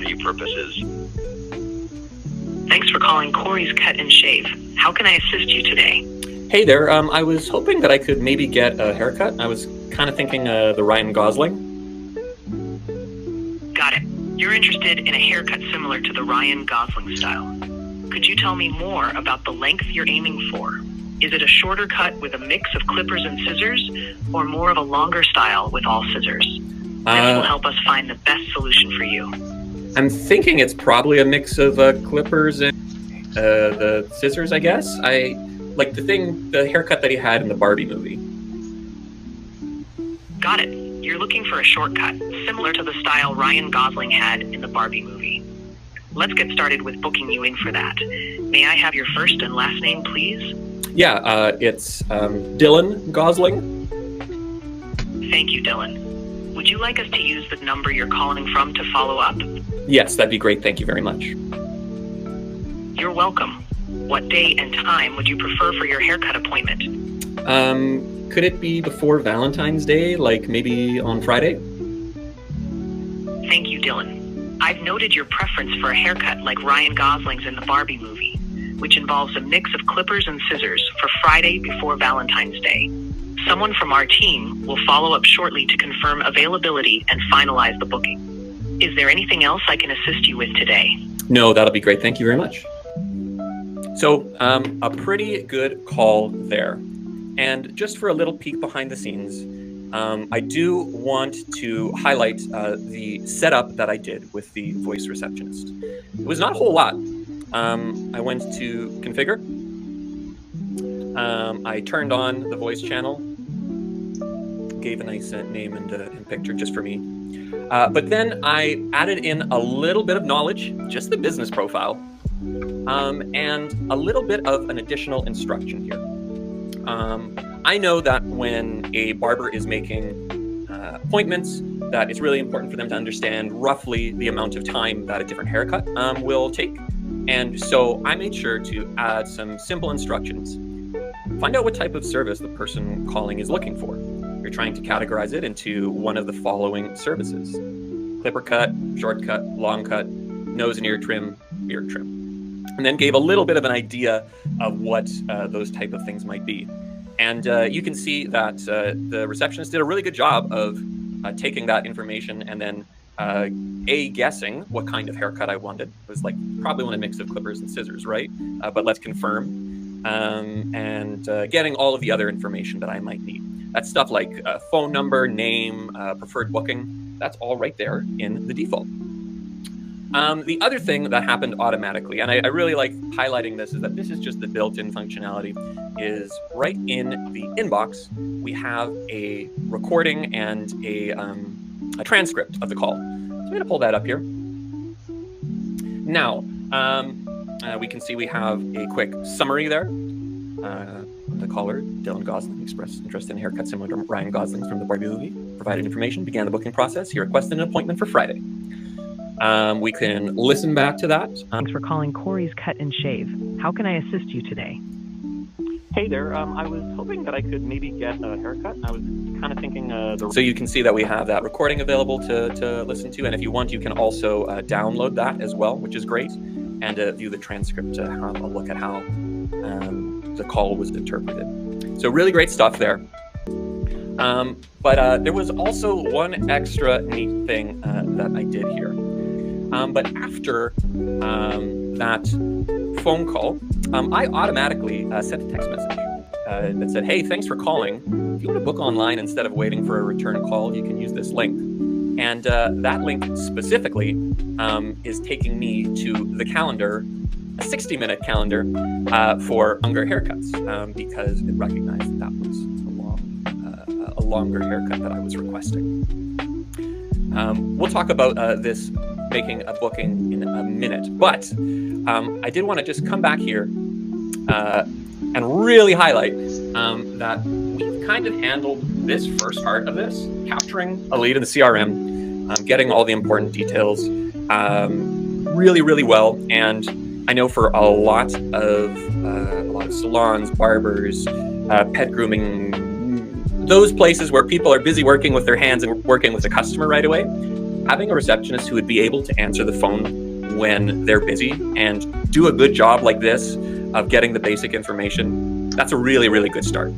interview purposes. Thanks for calling Corey's Cut and Shave. How can I assist you today? Hey there, I was hoping that I could maybe get a haircut. I was kind of thinking the Ryan Gosling. Got it. You're interested in a haircut similar to the Ryan Gosling style. Could you tell me more about the length you're aiming for? Is it a shorter cut with a mix of clippers and scissors, or more of a longer style with all scissors? This will help us find the best solution for you. I'm thinking it's probably a mix of clippers and the scissors, I guess. I like the haircut that he had in the Barbie movie. Got it. You're looking for a shortcut, similar to the style Ryan Gosling had in the Barbie movie. Let's get started with booking you in for that. May I have your first and last name, please? Yeah, it's Dylan Gosling. Thank you, Dylan. Would you like us to use the number you're calling from to follow up? Yes, that'd be great. Thank you very much. You're welcome. What day and time would you prefer for your haircut appointment? Could it be before Valentine's Day, like maybe on Friday? Thank you, Dylan. I've noted your preference for a haircut like Ryan Gosling's in the Barbie movie, which involves a mix of clippers and scissors for Friday before Valentine's Day. Someone from our team will follow up shortly to confirm availability and finalize the booking. Is there anything else I can assist you with today? No, that'll be great. Thank you very much. So, a pretty good call there. And just for a little peek behind the scenes, I do want to highlight the setup that I did with the voice receptionist. It was not a whole lot. I went to configure. I turned on the voice channel, gave a nice name and picture just for me. But then I added in a little bit of knowledge, just the business profile, and a little bit of an additional instruction here. I know that when a barber is making appointments, that it's really important for them to understand roughly the amount of time that a different haircut will take. And so I made sure to add some simple instructions. Find out what type of service the person calling is looking for. You're trying to categorize it into one of the following services: clipper cut, short cut, long cut, nose and ear trim, beard trim. And then gave a little bit of an idea of what those type of things might be. And you can see that the receptionist did a really good job of taking that information and then guessing what kind of haircut I wanted. It was like probably want a mix of clippers and scissors, right? But let's confirm. And getting all of the other information that I might need. That's stuff like phone number, name, preferred booking. That's all right there in the default. The other thing that happened automatically, and I really like highlighting this, is that this is just the built-in functionality, is right in the inbox, we have a recording and a transcript of the call. So I'm going to pull that up here. Now, we can see we have a quick summary there. The caller, Dylan Gosling, expressed interest in a haircut similar to Ryan Gosling's from the Barbie movie. Provided information, began the booking process. He requested an appointment for Friday. We can listen back to that. Thanks for calling Corey's Cut and Shave. How can I assist you today? Hey there, I was hoping that I could maybe get a haircut. I was kind of thinking So you can see that we have that recording available to listen to, and if you want, you can also download that as well, which is great, and view the transcript to have a look at how the call was interpreted. So really great stuff there. But there was also one extra neat thing that I did here. But after that phone call, I automatically sent a text message that said, hey, thanks for calling. If you want to book online instead of waiting for a return call, you can use this link. And that link specifically is taking me to the calendar, a 60-minute calendar for longer haircuts, because it recognized that was a longer haircut that I was requesting. We'll talk about this making a booking in a minute, but I did want to just come back here and really highlight that we've kind of handled this first part of this, capturing a lead in the CRM, getting all the important details really, really well. And I know for a lot of salons, barbers, pet grooming, those places where people are busy working with their hands and working with the customer right away, having a receptionist who would be able to answer the phone when they're busy and do a good job like this of getting the basic information, that's a really, really good start.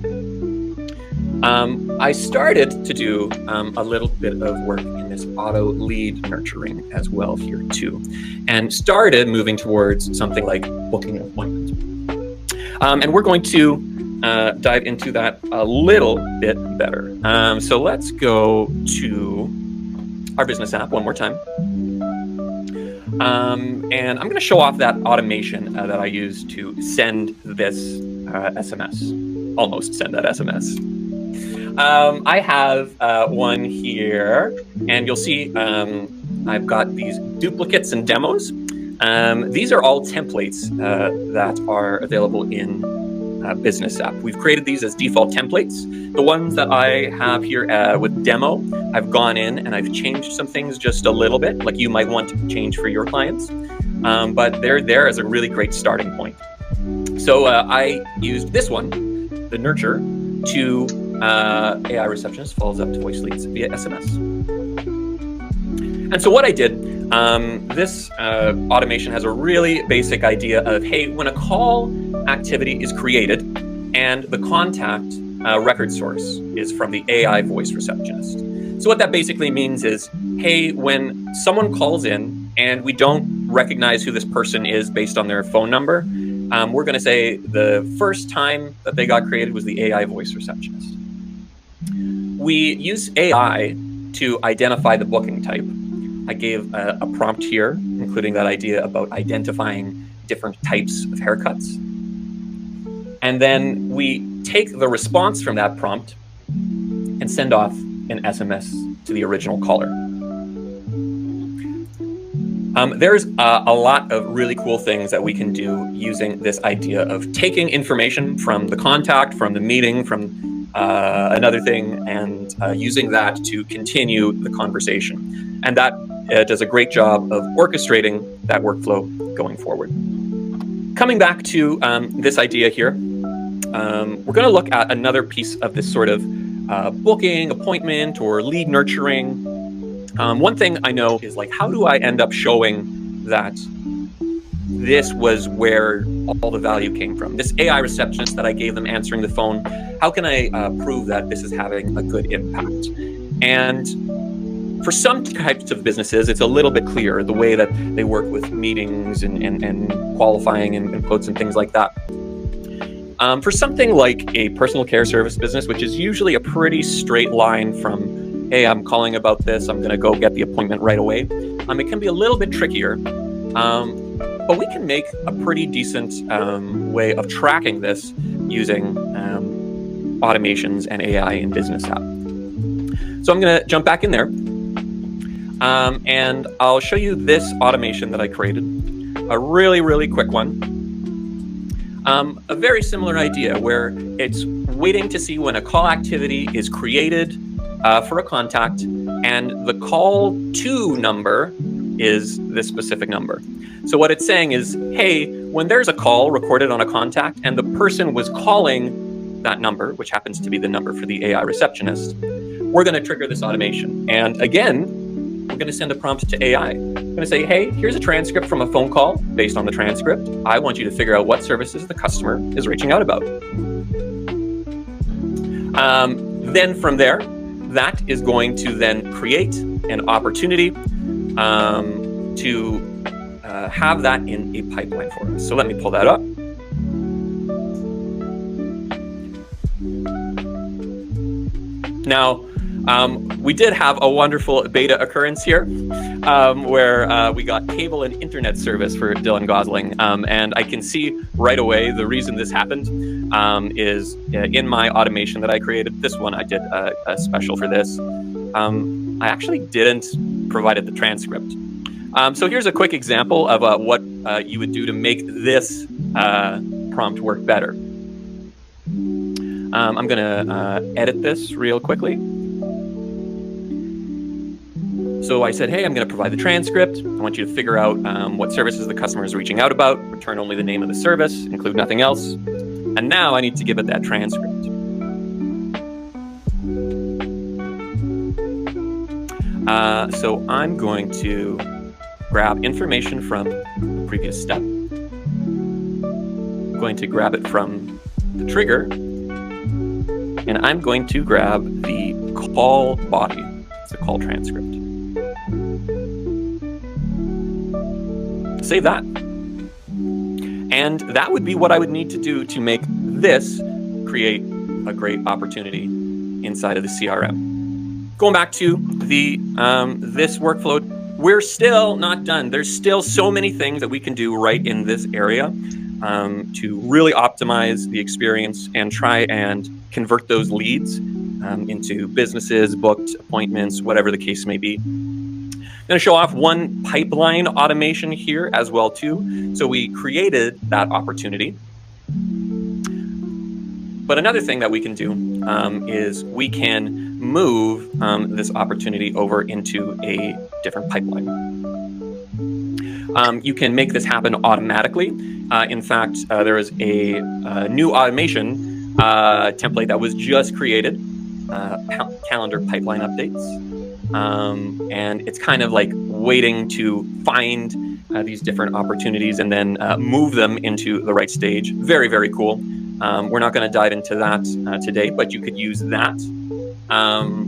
I started to do a little bit of work in this auto lead nurturing as well here too, and started moving towards something like booking an appointment. And we're going to dive into that a little bit better. So let's go to our business app one more time. And I'm going to show off that automation that I use to send this SMS, almost send that SMS. I have one here, and you'll see I've got these duplicates and demos. These are all templates that are available in Business App. We've created these as default templates. The ones that I have here with demo, I've gone in and I've changed some things just a little bit, like you might want to change for your clients. But they're there as a really great starting point. So I used this one, the nurture, to AI receptionist follows up to voice leads via SMS. And so what I did, this automation has a really basic idea of, hey, when a call activity is created and the contact record source is from the AI voice receptionist. So what that basically means is, hey, when someone calls in and we don't recognize who this person is based on their phone number, we're going to say the first time that they got created was the AI voice receptionist. We use AI to identify the booking type. I gave a prompt here, including that idea about identifying different types of haircuts. And then we take the response from that prompt and send off an SMS to the original caller. There's a lot of really cool things that we can do using this idea of taking information from the contact, from the meeting, from another thing, and using that to continue the conversation. And that does a great job of orchestrating that workflow going forward. Coming back to this idea here, we're going to look at another piece of this sort of booking, appointment, or lead nurturing. One thing I know is, like, how do I end up showing that this was where all the value came from? This AI receptionist that I gave them answering the phone, how can I prove that this is having a good impact? And for some types of businesses, it's a little bit clearer, the way that they work with meetings and qualifying and quotes and things like that. For something like a personal care service business, which is usually a pretty straight line from, hey, I'm calling about this, I'm going to go get the appointment right away, it can be a little bit trickier. But we can make a pretty decent way of tracking this using automations and AI in Business App. So I'm going to jump back in there. And I'll show you this automation that I created. A really, really quick one. A very similar idea where it's waiting to see when a call activity is created for a contact, and the call to number is this specific number. So what it's saying is, hey, when there's a call recorded on a contact and the person was calling that number, which happens to be the number for the AI receptionist, we're going to trigger this automation. And again, we're going to send a prompt to AI. I'm going to say, hey, here's a transcript from a phone call. Based on the transcript, I want you to figure out what services the customer is reaching out about. Then from there, that is going to then create an opportunity to have that in a pipeline for us. So let me pull that up. Now, we did have a wonderful beta occurrence here where we got cable and internet service for Dylan Gosling. And I can see right away the reason this happened is in my automation that I created. This one, I did a special for this. I actually didn't provide the transcript. So here's a quick example of what you would do to make this prompt work better. I'm going to edit this real quickly. So I said, hey, I'm going to provide the transcript. I want you to figure out what services the customer is reaching out about, return only the name of the service, include nothing else. And now I need to give it that transcript. So I'm going to grab information from the previous step. I'm going to grab it from the trigger, and I'm going to grab the call body. It's a call transcript. Save that. And that would be what I would need to do to make this create a great opportunity inside of the CRM. Going back to the this workflow, we're still not done. There's still so many things that we can do right in this area to really optimize the experience and try and convert those leads into businesses, booked appointments, whatever the case may be. I'm going to show off one pipeline automation here as well too. So we created that opportunity. But another thing that we can do is we can move this opportunity over into a different pipeline. You can make this happen automatically. In fact, there is a new automation template that was just created, calendar pipeline updates. And it's kind of like waiting to find these different opportunities and then move them into the right stage. Very, very cool. We're not going to dive into that today, but you could use that.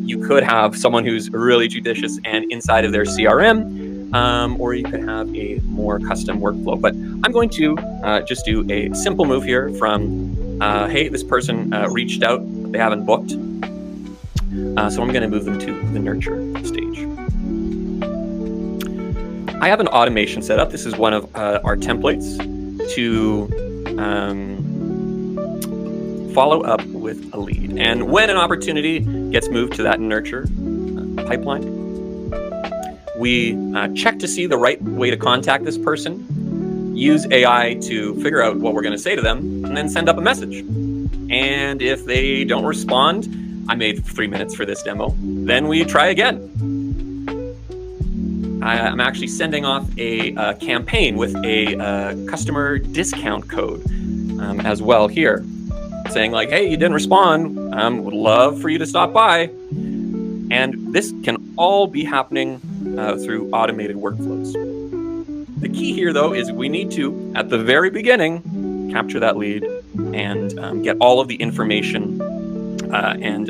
You could have someone who's really judicious and inside of their CRM, or you could have a more custom workflow. But I'm going to just do a simple move here from, hey, this person reached out, but they haven't booked. So I'm going to move them to the nurture stage. I have an automation set up. This is one of our templates to follow up with a lead. And when an opportunity gets moved to that nurture pipeline, we check to see the right way to contact this person, use AI to figure out what we're going to say to them, and then send up a message. And if they don't respond, I made 3 minutes for this demo, then we try again. I'm actually sending off a campaign with a customer discount code as well here, saying like, hey, you didn't respond, would love for you to stop by. And this can all be happening through automated workflows. The key here, though, is we need to, at the very beginning, capture that lead and get all of the information and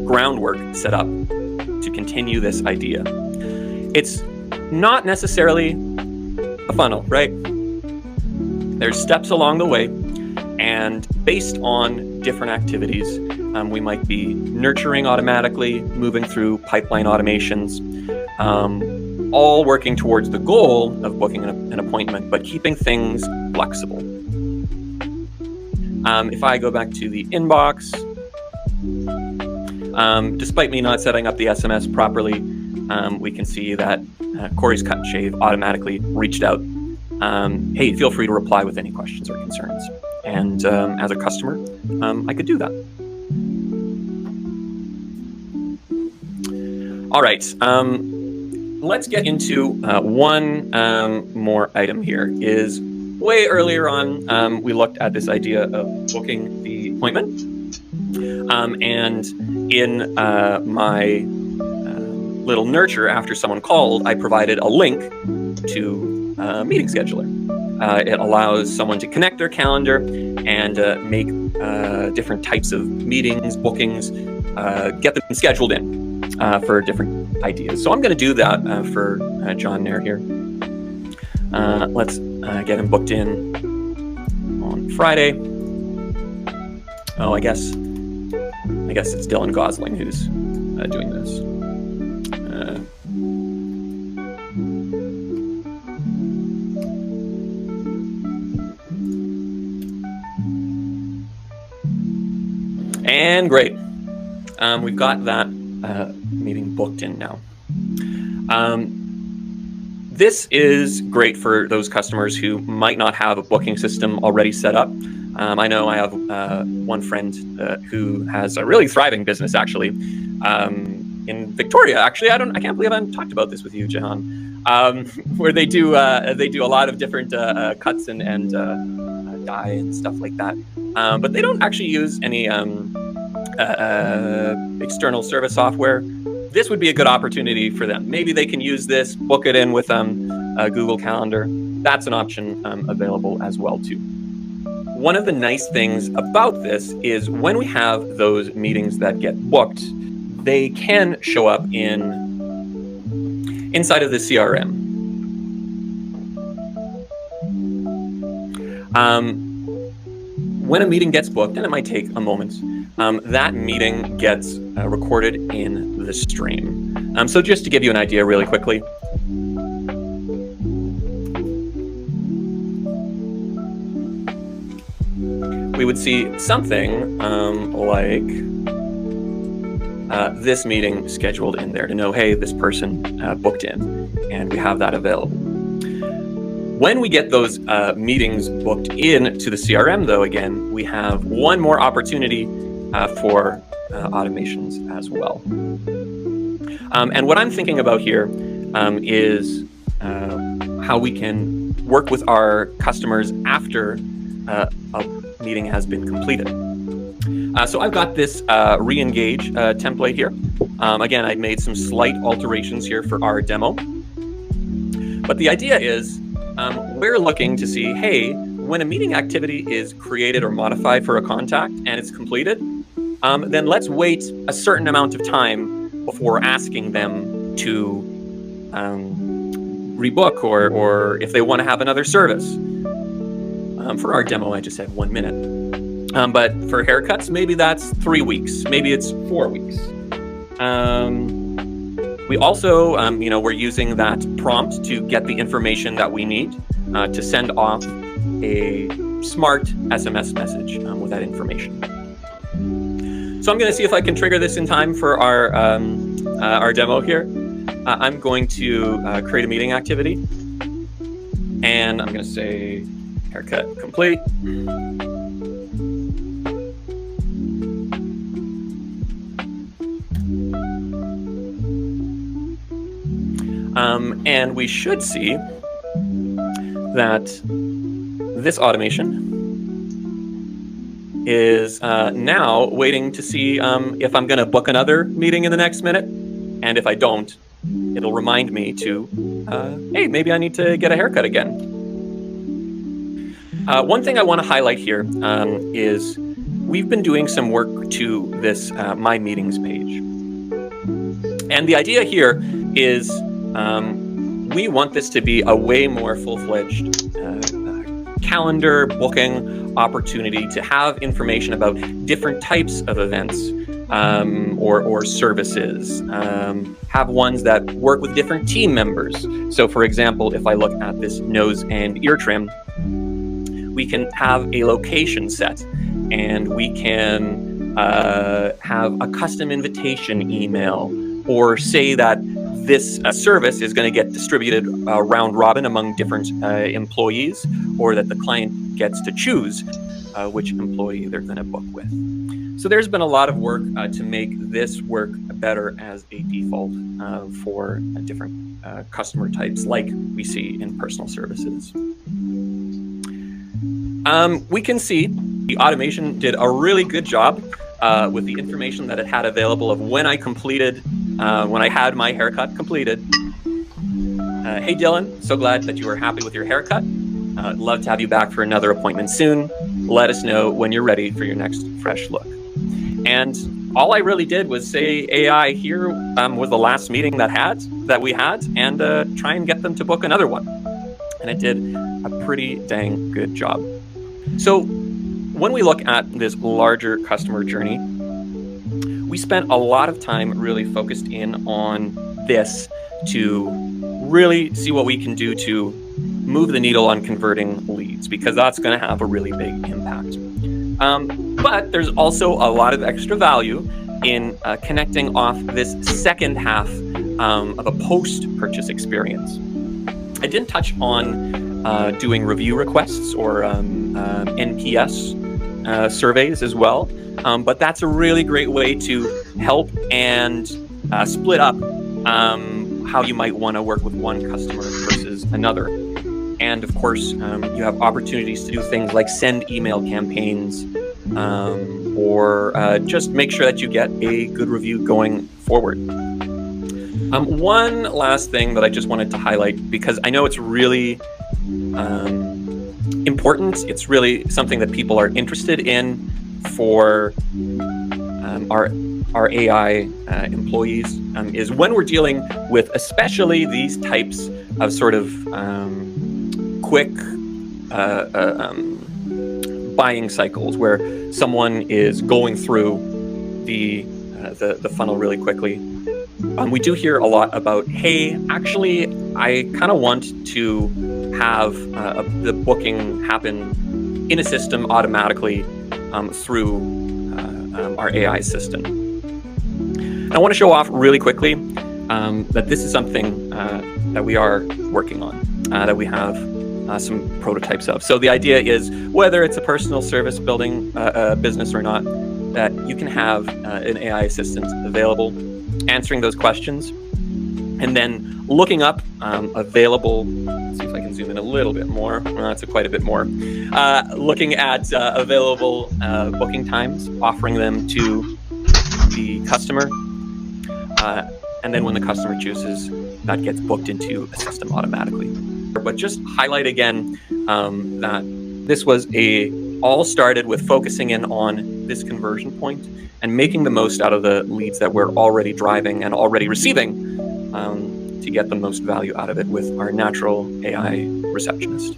groundwork set up to continue this idea. It's not necessarily a funnel, right? There's steps along the way, and based on different activities, we might be nurturing automatically, moving through pipeline automations, all working towards the goal of booking an appointment, but keeping things flexible. If I go back to the inbox, despite me not setting up the SMS properly, we can see that Corey's Cut and Shave automatically reached out. Hey, feel free to reply with any questions or concerns. And as a customer, I could do that. All right, let's get into one more item here. Is way earlier on, we looked at this idea of booking the appointment. And in my little nurture, after someone called, I provided a link to a meeting scheduler. It allows someone to connect their calendar and make different types of meetings, bookings, get them scheduled in for different ideas. So I'm going to do that for John Nair here. Let's get him booked in on Friday. Oh, I guess it's Dylan Gosling who's doing this. And great. We've got that meeting booked in now. This is great for those customers who might not have a booking system already set up. I know I have one friend who has a really thriving business, actually, in Victoria. Actually, I can't believe I haven't talked about this with you, Jahan. Where they do a lot of different cuts and dye and stuff like that. But they don't actually use any external service software. this would be a good opportunity for them. Maybe they can use this, book it in with Google Calendar. That's an option available as well too. One of the nice things about this is when we have those meetings that get booked, they can show up inside of the CRM. When a meeting gets booked, and it might take a moment, that meeting gets recorded in the stream. So just to give you an idea really quickly, we would see something like this meeting scheduled in there to know, hey, this person booked in, and we have that available. When we get those meetings booked in to the CRM, though, again, we have one more opportunity for automations as well. And what I'm thinking about here is how we can work with our customers after a meeting has been completed. So I've got this re-engage template here. Again, I made some slight alterations here for our demo. But the idea is we're looking to see, hey, when a meeting activity is created or modified for a contact and it's completed, then let's wait a certain amount of time before asking them to rebook or if they want to have another service. For our demo, I just had 1 minute. But for haircuts, maybe that's 3 weeks. Maybe it's 4 weeks. We also, we're using that prompt to get the information that we need to send off a smart SMS message with that information. So I'm going to see if I can trigger this in time for our demo here. I'm going to create a meeting activity, and I'm going to say haircut complete. And we should see that this automation is now waiting to see if I'm going to book another meeting in the next minute. And if I don't, it'll remind me to, hey, maybe I need to get a haircut again. One thing I want to highlight here is we've been doing some work to this My Meetings page. And the idea here is we want this to be a way more full-fledged calendar booking opportunity to have information about different types of events or services. Have ones that work with different team members. So for example, if I look at this nose and ear trim, we can have a location set, and we can have a custom invitation email, or say that this service is going to get distributed round robin among different employees, or that the client gets to choose which employee they're going to book with. So there's been a lot of work to make this work better as a default for different customer types like we see in personal services. We can see the automation did a really good job with the information that it had available of when I completed, when I had my haircut completed. Hey Dylan, so glad that you were happy with your haircut. Love to have you back for another appointment soon. Let us know when you're ready for your next fresh look. And all I really did was say, AI, here was the last meeting that we had, and try and get them to book another one. And it did a pretty dang good job. So when we look at this larger customer journey, we spent a lot of time really focused in on this to really see what we can do to move the needle on converting leads, because that's going to have a really big impact. But there's also a lot of extra value in connecting off this second half of a post-purchase experience. I didn't touch on doing review requests or NPS surveys as well, but that's a really great way to help and split up how you might want to work with one customer versus another. And of course, you have opportunities to do things like send email campaigns or just make sure that you get a good review going forward. One last thing that I just wanted to highlight, because I know it's really important. It's really something that people are interested in for our AI employees, is when we're dealing with especially these types of sort of quick buying cycles where someone is going through the funnel really quickly. We do hear a lot about, hey, actually, I kind of want to have the booking happen in a system automatically through our AI system. And I want to show off really quickly that this is something that we are working on, that we have some prototypes of. So the idea is, whether it's a personal service building business or not, that you can have an AI assistant available, answering those questions, and then looking up available. Let's see if I can zoom in a little bit more. That's quite a bit more. Looking at available booking times, offering them to the customer, and then when the customer chooses, that gets booked into a system automatically. But just highlight again that this was all started with focusing in on this conversion point and making the most out of the leads that we're already driving and already receiving, to get the most value out of it with our natural AI receptionist.